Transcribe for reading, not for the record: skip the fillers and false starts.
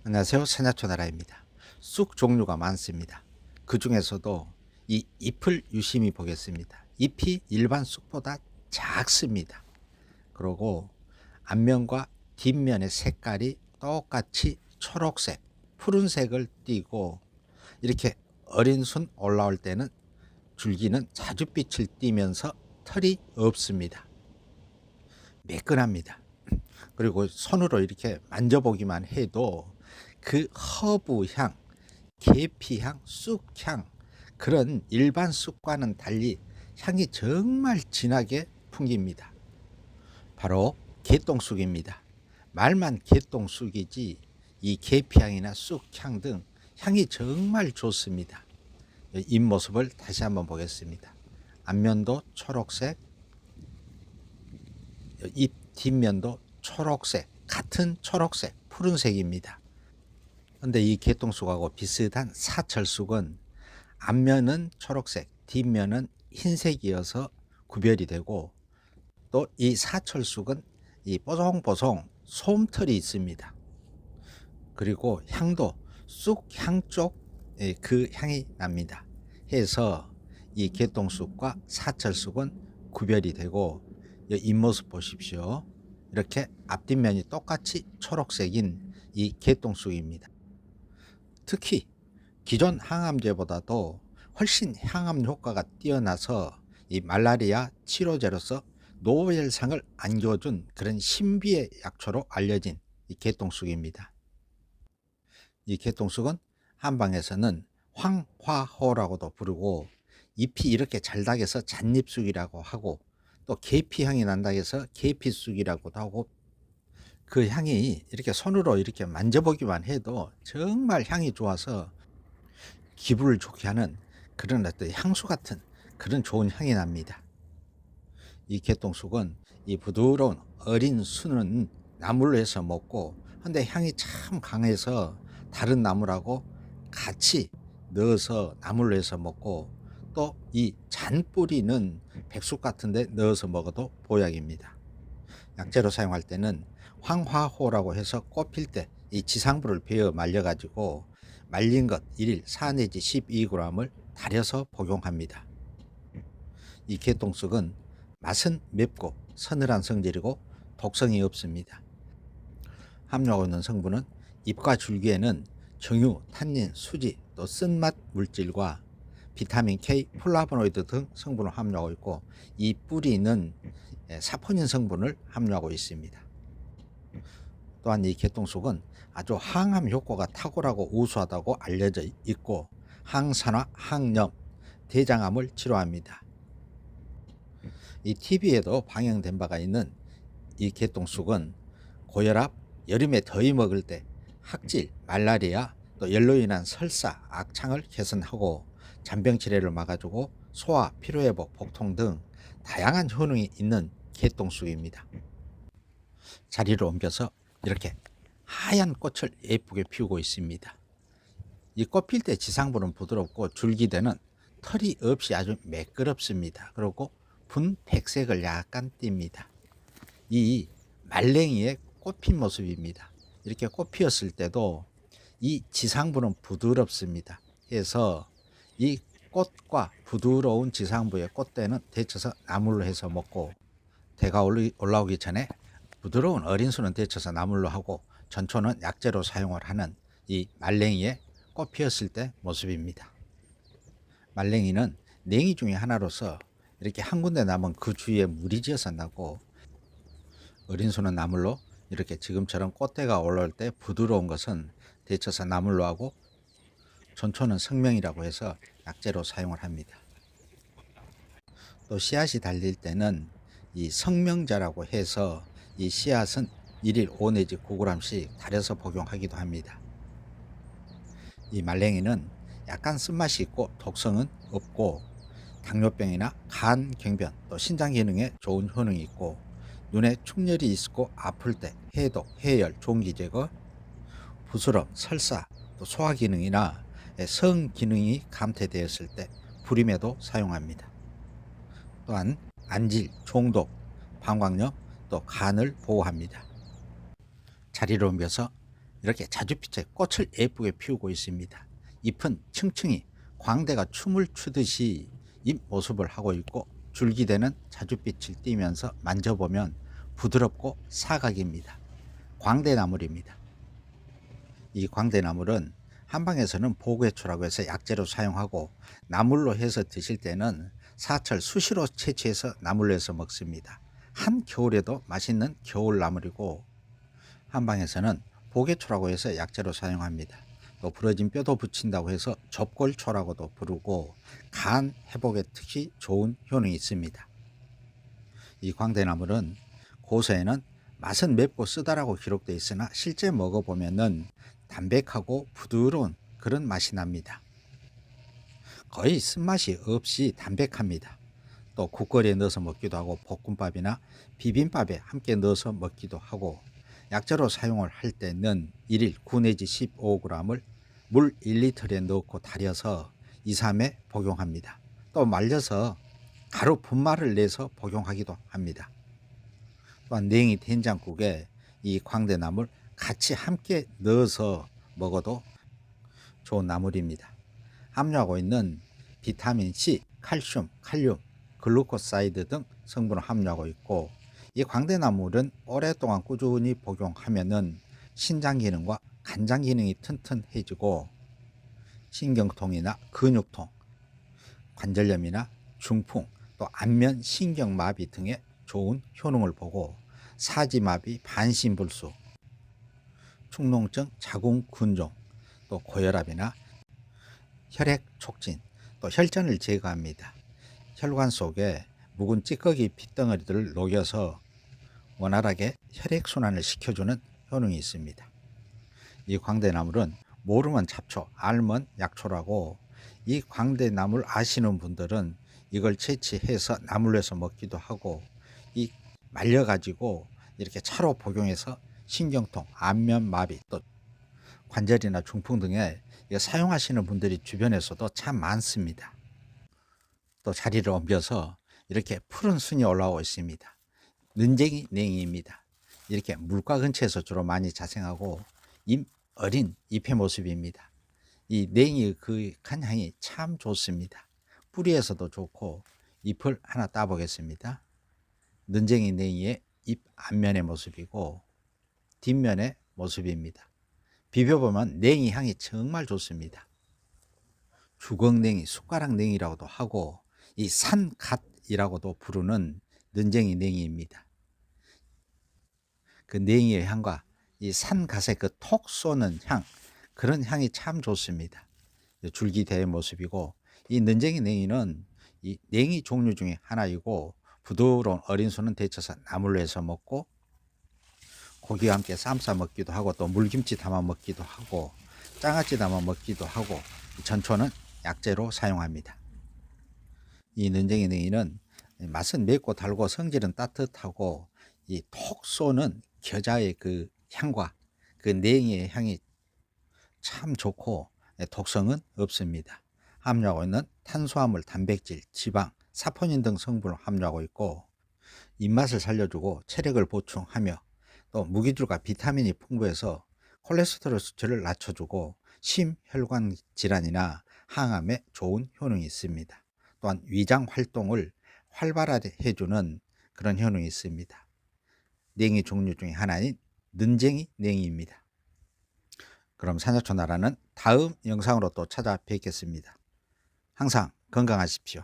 안녕하세요. 세냐초나라입니다. 쑥 종류가 많습니다. 그 중에서도 이 잎을 유심히 보겠습니다. 잎이 일반 쑥보다 작습니다. 그리고 앞면과 뒷면의 색깔이 똑같이 초록색, 푸른색을 띠고 이렇게 어린 순 올라올 때는 줄기는 자줏빛을 띠면서 털이 없습니다. 매끈합니다. 그리고 손으로 이렇게 만져보기만 해도 그 허브향, 계피향, 쑥향, 그런 일반 쑥과는 달리 향이 정말 진하게 풍깁니다. 바로 개똥쑥입니다. 말만 개똥쑥이지 이 계피향이나 쑥향 등 향이 정말 좋습니다. 잎모습을 다시 한번 보겠습니다. 앞면도 초록색, 잎 뒷면도 초록색, 같은 초록색, 푸른색입니다. 근데 이 개똥쑥하고 비슷한 사철쑥은 앞면은 초록색, 뒷면은 흰색이어서 구별이 되고, 또 이 사철쑥은 이 뽀송뽀송 솜털이 있습니다. 그리고 향도 쑥향 쪽 그 향이 납니다. 해서 이 개똥쑥과 사철쑥은 구별이 되고, 잎모습 보십시오. 이렇게 앞뒷면이 똑같이 초록색인 이 개똥쑥입니다. 특히 기존 항암제보다도 훨씬 항암 효과가 뛰어나서 이 말라리아 치료제로서 노벨상을 안겨준 그런 신비의 약초로 알려진 이 개똥쑥입니다. 이 개똥쑥은 한방에서는 황화호라고도 부르고, 잎이 이렇게 잘 닥여서 잣잎쑥이라고 하고, 또 계피향이 난다 해서 계피쑥이라고도 하고, 그 향이 이렇게 손으로 이렇게 만져보기만 해도 정말 향이 좋아서 기분을 좋게 하는 그런 어떤 향수 같은 그런 좋은 향이 납니다. 이 개똥쑥은 이 부드러운 어린 순은 나물로 해서 먹고, 근데 향이 참 강해서 다른 나물하고 같이 넣어서 나물로 해서 먹고, 또 이 잔뿌리는 백숙 같은 데 넣어서 먹어도 보약입니다. 약재로 사용할 때는 황화호라고 해서 꽃필 때 이 지상부를 베어 말려 가지고 말린 것 1일 4 내지 12g을 달여서 복용합니다. 이 개똥쑥은 맛은 맵고 서늘한 성질이고 독성이 없습니다. 함유하고 있는 성분은 잎과 줄기에는 정유, 탄닌, 수지, 또 쓴맛 물질과 비타민 K, 플라보노이드 등 성분을 함유하고 있고, 이 뿌리는 사포닌 성분을 함유하고 있습니다. 또한 이 개똥쑥은 아주 항암 효과가 탁월하고 우수하다고 알려져 있고, 항산화, 항염, 대장암을 치료합니다. 이 TV에도 방영된 바가 있는 이 개똥쑥은 고혈압, 여름에 더위 먹을 때 학질, 말라리아, 또 열로 인한 설사, 악창을 개선하고 잔병 치레를 막아주고 소화, 피로회복, 복통 등 다양한 효능이 있는 개똥쑥입니다. 자리를 옮겨서 이렇게 하얀 꽃을 예쁘게 피우고 있습니다. 이 꽃 필 때 지상부는 부드럽고 줄기대는 털이 없이 아주 매끄럽습니다. 그리고 분백색을 약간 띱니다. 이 말랭이의 꽃핀 모습입니다. 이렇게 꽃 피었을 때도 이 지상부는 부드럽습니다. 그래서 이 꽃과 부드러운 지상부의 꽃대는 데쳐서 나물로 해서 먹고, 대가 올라오기 전에 부드러운 어린 순은 데쳐서 나물로 하고, 전초는 약재로 사용을 하는 이 말랭이의 꽃 피었을 때 모습입니다. 말랭이는 냉이 중에 하나로서 이렇게 한 군데 나면 그 주위에 물이 지어서 나고, 어린 순은 나물로, 이렇게 지금처럼 꽃대가 올라올 때 부드러운 것은 데쳐서 나물로 하고, 전초는 성명이라고 해서 약재로 사용을 합니다. 또 씨앗이 달릴 때는 이 성명자라고 해서 이 씨앗은 1일 5 내지 9g씩 달여서 복용하기도 합니다. 이 말랭이는 약간 쓴맛이 있고 독성은 없고, 당뇨병이나 간, 경변, 또 신장 기능에 좋은 효능이 있고, 눈에 충혈이 있고 아플 때 해독, 해열, 종기 제거, 부스럼, 설사, 또 소화 기능이나 성 기능이 감퇴되었을 때 불임에도 사용합니다. 또한 안질, 종독, 방광염, 또 간을 보호합니다. 자리를 옮겨서 이렇게 자주빛에 꽃을 예쁘게 피우고 있습니다. 잎은 층층이 광대가 춤을 추듯이 잎 모습을 하고 있고, 줄기대는 자주빛을 띠면서 만져보면 부드럽고 사각입니다. 광대나물입니다. 이 광대나물은 한방에서는 보괴초라고 해서 약재로 사용하고, 나물로 해서 드실 때는 사철 수시로 채취해서 나물로 해서 먹습니다. 한겨울에도 맛있는 겨울나물이고, 한방에서는 보괴초라고 해서 약재로 사용합니다. 또 부러진 뼈도 붙인다고 해서 접골초라고도 부르고, 간 회복에 특히 좋은 효능이 있습니다. 이 광대나물은 고서에는 맛은 맵고 쓰다라고 기록되어 있으나 실제 먹어보면은 담백하고 부드러운 그런 맛이 납니다. 거의 쓴맛이 없이 담백합니다. 또 국거리에 넣어서 먹기도 하고, 볶음밥이나 비빔밥에 함께 넣어서 먹기도 하고, 약재로 사용을 할 때는 1일 9 내지 15g을 물 1리터에 넣고 달여서 2, 3회 복용합니다. 또 말려서 가루 분말을 내서 복용하기도 합니다. 또한 냉이 된장국에 이 광대나물 같이 함께 넣어서 먹어도 좋은 나물입니다. 함유하고 있는 비타민C, 칼슘, 칼륨, 글루코사이드 등 성분을 함유하고 있고, 이 광대나물은 오랫동안 꾸준히 복용하면은 신장 기능과 간장 기능이 튼튼해지고, 신경통이나 근육통, 관절염이나 중풍, 또 안면 신경마비 등의 좋은 효능을 보고, 사지마비, 반신불수, 축농증, 자궁근종, 또 고혈압이나 혈액 촉진, 또 혈전을 제거합니다. 혈관 속에 묵은 찌꺼기 핏덩어리들을 녹여서 원활하게 혈액순환을 시켜주는 효능이 있습니다. 이 광대나물은 모르면 잡초, 알면 약초라고, 이 광대나물 아시는 분들은 이걸 채취해서 나물로 해서 먹기도 하고, 이 말려가지고 이렇게 차로 복용해서 신경통, 안면마비, 또 관절이나 중풍 등에 사용하시는 분들이 주변에서도 참 많습니다. 또 자리를 옮겨서 이렇게 푸른 순이 올라오고 있습니다. 는쟁이 냉이입니다. 이렇게 물가 근처에서 주로 많이 자생하고, 어린 잎의 모습입니다. 이 냉이의 그 간향이 참 좋습니다. 뿌리에서도 좋고, 잎을 하나 따보겠습니다. 는쟁이 냉이의 잎 앞면의 모습이고 뒷면의 모습입니다. 비벼보면 냉이 향이 정말 좋습니다. 주걱냉이, 숟가락냉이라고도 하고, 이 산갓이라고도 부르는 는쟁이 냉이입니다. 그 냉이의 향과 이 산갓의 그 톡 쏘는 향, 그런 향이 참 좋습니다. 줄기대의 모습이고, 이 는쟁이 냉이는 이 냉이 종류 중에 하나이고, 부드러운 어린 순은 데쳐서 나물로 해서 먹고, 고기와 함께 쌈싸 먹기도 하고, 또 물김치 담아 먹기도 하고, 장아찌 담아 먹기도 하고, 전초는 약재로 사용합니다. 이 는쟁이 냉이는 맛은 맵고 달고 성질은 따뜻하고, 이 톡 쏘는 겨자의 그 향과 그 냉이의 향이 참 좋고, 독성은 없습니다. 함유하고 있는 탄수화물, 단백질, 지방, 사포닌 등 성분을 함유하고 있고, 입맛을 살려주고 체력을 보충하며, 또 무기질과 비타민이 풍부해서 콜레스테롤 수치를 낮춰주고, 심혈관 질환이나 항암에 좋은 효능이 있습니다. 또한 위장 활동을 활발하게 해주는 그런 효능이 있습니다. 냉이 종류 중에 하나인 는쟁이 냉이입니다. 그럼 산야초나라는 다음 영상으로 또 찾아뵙겠습니다. 항상 건강하십시오.